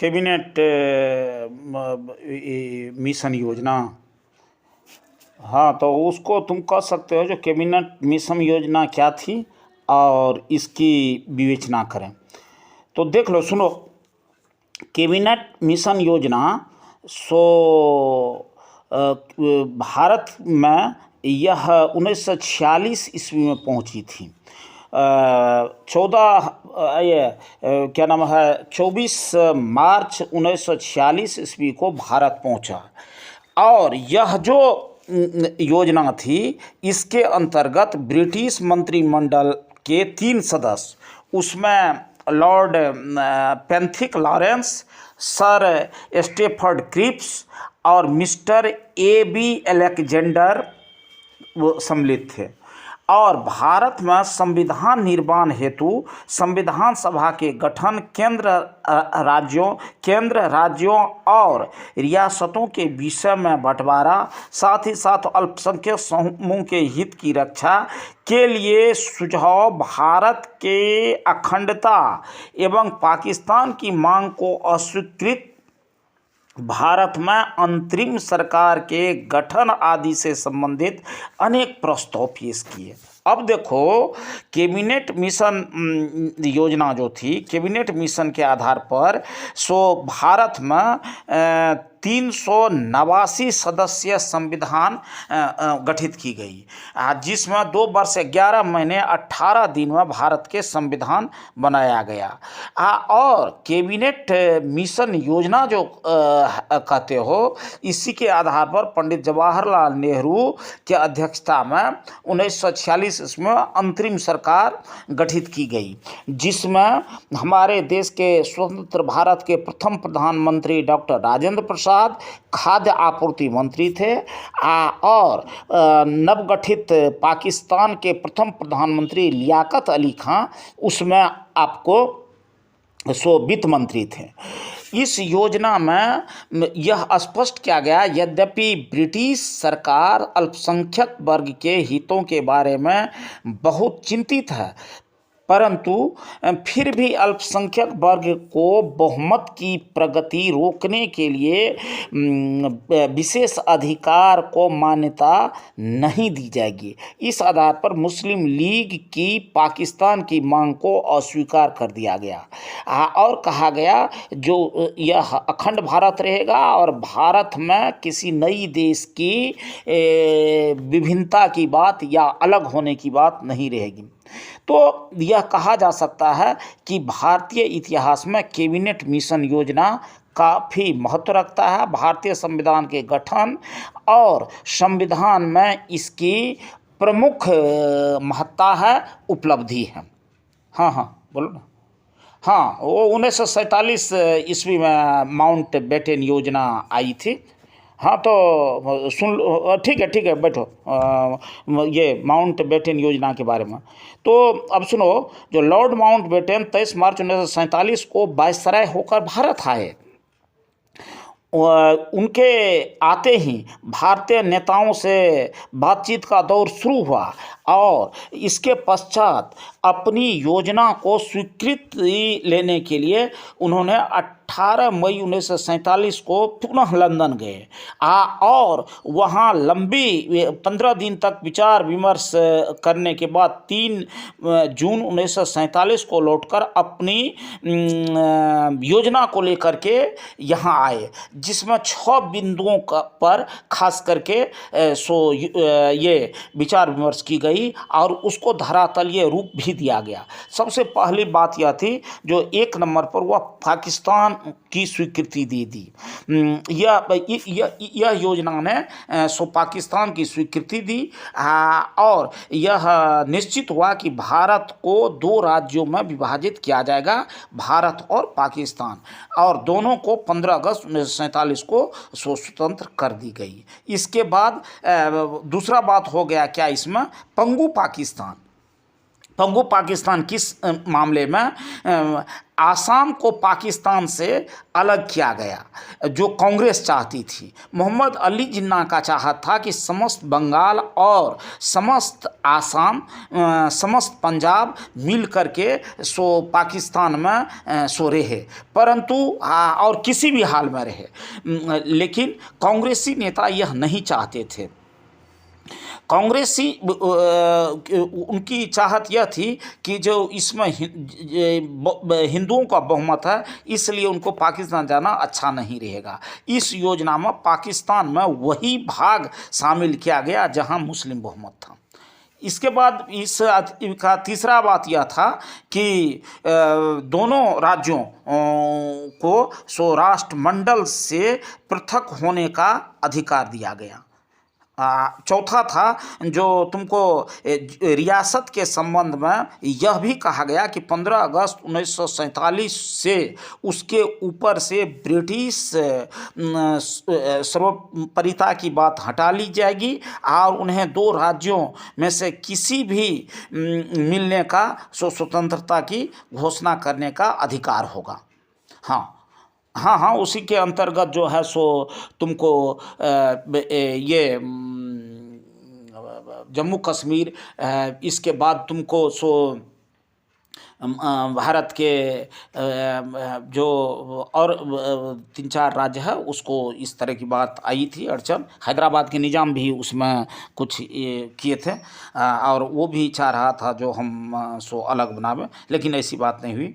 Cabinet mission योजना। हाँ, तो उसको तुम कह सकते हो जो कैबिनेट मिशन योजना क्या थी और इसकी विवेचना करें। तो देख लो, सुनो। कैबिनेट मिशन योजना भारत में यह 1946 ईस्वी में पहुंची थी। 24 मार्च 1946 ईस्वी को भारत पहुंचा। और यह जो योजना थी, इसके अंतर्गत ब्रिटिश मंत्रिमंडल के 3 सदस्य, उसमें Lord Pethick Lawrence, sir Stafford Cripps और मिस्टर A.B. अलेक्जेंडर वो सम्मिलित थे। और भारत में संविधान निर्माण हेतु संविधान सभा के गठन, केंद्र राज्यों और रियासतों के विषय में बंटवारा, साथ ही साथ अल्पसंख्यक समूह के हित की रक्षा के लिए सुझाव, भारत के अखंडता एवं पाकिस्तान की मांग को अस्वीकृत, भारत में अंतरिम सरकार के गठन आदि से संबंधित अनेक प्रस्ताव पेश किए। अब देखो, कैबिनेट मिशन योजना जो थी, कैबिनेट मिशन के आधार पर भारत में 389 सदस्यीय संविधान गठित की गई, जिसमें 2 वर्ष 11 महीने 18 दिन में भारत के संविधान बनाया गया। और कैबिनेट मिशन योजना जो कहते हो, इसी के आधार पर पंडित जवाहरलाल नेहरू के अध्यक्षता में 1946 इसमें अंतरिम सरकार गठित की गई, जिसमें हमारे देश के स्वतंत्र भारत के प्रथम प्रधानमंत्री डॉक्टर राजेंद्र प्रसाद खाद्य आपूर्ति मंत्री थे, और नवगठित पाकिस्तान के प्रथम प्रधानमंत्री लियाकत अली खां उसमें आपको वित्त मंत्री थे। इस योजना में यह स्पष्ट किया गया, यद्यपि ब्रिटिश सरकार अल्पसंख्यक वर्ग के हितों के बारे में बहुत चिंतित है, परंतु फिर भी अल्पसंख्यक वर्ग को बहुमत की प्रगति रोकने के लिए विशेष अधिकार को मान्यता नहीं दी जाएगी। इस आधार पर मुस्लिम लीग की पाकिस्तान की मांग को अस्वीकार कर दिया गया और कहा गया जो यह अखंड भारत रहेगा और भारत में किसी नई देश की विभिन्नता की बात या अलग होने की बात नहीं रहेगी। तो यह कहा जा सकता है कि भारतीय इतिहास में कैबिनेट मिशन योजना काफ़ी महत्व रखता है। भारतीय संविधान के गठन और संविधान में इसकी प्रमुख महत्ता है, उपलब्धि है। हाँ हाँ, बोलो ना। हाँ, वो 1947 ईस्वी में माउंट बेटन योजना आई थी। हाँ, तो सुन, ठीक है, बैठो। ये माउंट बेटन योजना के बारे में तो अब सुनो। जो लॉर्ड माउंट बेटन 23 मार्च 1947 को वायसराय होकर भारत आए, उनके आते ही भारतीय नेताओं से बातचीत का दौर शुरू हुआ और इसके पश्चात अपनी योजना को स्वीकृति लेने के लिए उन्होंने 18 मई 1947 को पुनः लंदन गए और वहाँ लंबी 15 दिन तक विचार विमर्श करने के बाद 3 जून 1947 को लौटकर अपनी योजना को लेकर के यहाँ आए, जिसमें 6 बिंदुओं पर खास करके ये विचार विमर्श की गई और उसको धरातलीय रूप भी दिया गया। सबसे पहली बात यह थी, जो 1 नंबर पर वह पाकिस्तान की स्वीकृति दे दी। यह योजना ने पाकिस्तान की स्वीकृति दी और यह निश्चित हुआ कि भारत को 2 राज्यों में विभाजित किया जाएगा, भारत और पाकिस्तान, और दोनों को 15 अगस्त 1947 को स्वतंत्र कर दी गई। इसके बाद दूसरा बात हो गया क्या इसमें, पंगु पाकिस्तान। पंगो पाकिस्तान किस मामले में आसाम को पाकिस्तान से अलग किया गया जो कांग्रेस चाहती थी। मोहम्मद अली जिन्ना का चाहत था कि समस्त बंगाल और समस्त आसाम समस्त पंजाब मिल करके सो पाकिस्तान में सो रहे, परंतु और किसी भी हाल में रहे, लेकिन कांग्रेसी नेता यह नहीं चाहते थे। कांग्रेसी उनकी चाहत यह थी कि जो इसमें हिंदुओं का बहुमत है, इसलिए उनको पाकिस्तान जाना अच्छा नहीं रहेगा। इस योजना में पाकिस्तान में वही भाग शामिल किया गया जहां मुस्लिम बहुमत था। इसके बाद इस का तीसरा बात यह था कि दोनों राज्यों को सो राष्ट्रमंडल से पृथक होने का अधिकार दिया गया। चौथा था जो तुमको रियासत के संबंध में यह भी कहा गया कि 15 अगस्त 1947 से उसके ऊपर से ब्रिटिश सर्वोपरिता की बात हटा ली जाएगी और उन्हें दो राज्यों में से किसी भी मिलने का स्वतंत्रता की घोषणा करने का अधिकार होगा। हाँ, उसी के अंतर्गत जो है सो तुमको ये जम्मू कश्मीर, इसके बाद तुमको सो भारत के जो और 3-4 राज्य है उसको इस तरह की बात आई थी अड़चन। हैदराबाद के निज़ाम भी उसमें कुछ किए थे और वो भी चाह रहा था जो हम सो अलग बनावे, लेकिन ऐसी बात नहीं हुई।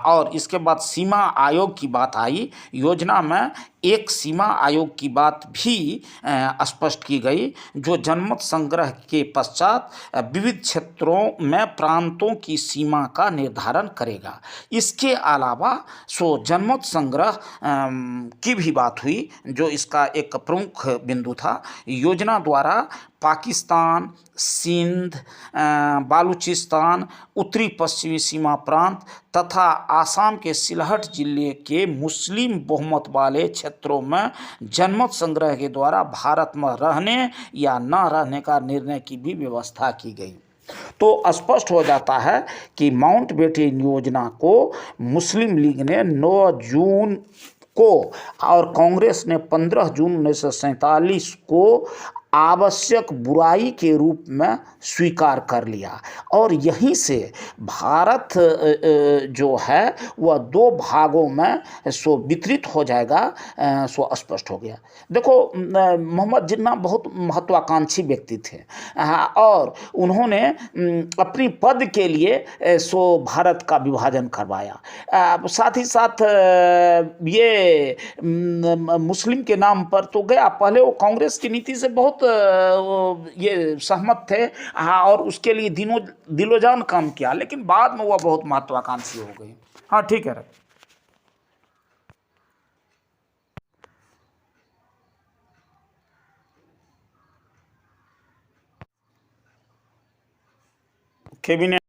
और इसके बाद सीमा आयोग की बात आई। योजना में एक सीमा आयोग की बात भी स्पष्ट की गई जो जनमत संग्रह के पश्चात विविध क्षेत्रों में प्रांतों की सीमा का निर्धारण करेगा। इसके अलावा सो जनमत संग्रह की भी बात हुई जो इसका एक प्रमुख बिंदु था। योजना द्वारा पाकिस्तान, सिंध, बालूचिस्तान, उत्तरी पश्चिमी सीमा प्रांत तथा आसाम के सिलहट जिले के मुस्लिम बहुमत वाले क्षेत्रों में जनमत संग्रह के द्वारा भारत में रहने या न रहने का निर्णय की भी व्यवस्था की गई। तो स्पष्ट हो जाता है कि माउंटबेटन योजना को मुस्लिम लीग ने 9 जून को और कांग्रेस ने 15 जून 1947 को आवश्यक बुराई के रूप में स्वीकार कर लिया और यहीं से भारत जो है वह 2 भागों में सो वितरित हो जाएगा, सो स्पष्ट हो गया। देखो, मोहम्मद जिन्ना बहुत महत्वाकांक्षी व्यक्ति थे और उन्होंने अपनी पद के लिए सो भारत का विभाजन करवाया। साथ ही साथ ये मुस्लिम के नाम पर तो गया, पहले वो कांग्रेस की नीति से बहुत ये सहमत थे और उसके लिए दिलोजान काम किया, लेकिन बाद में वह बहुत महत्वाकांक्षी हो गई। हाँ, ठीक है। कैबिनेट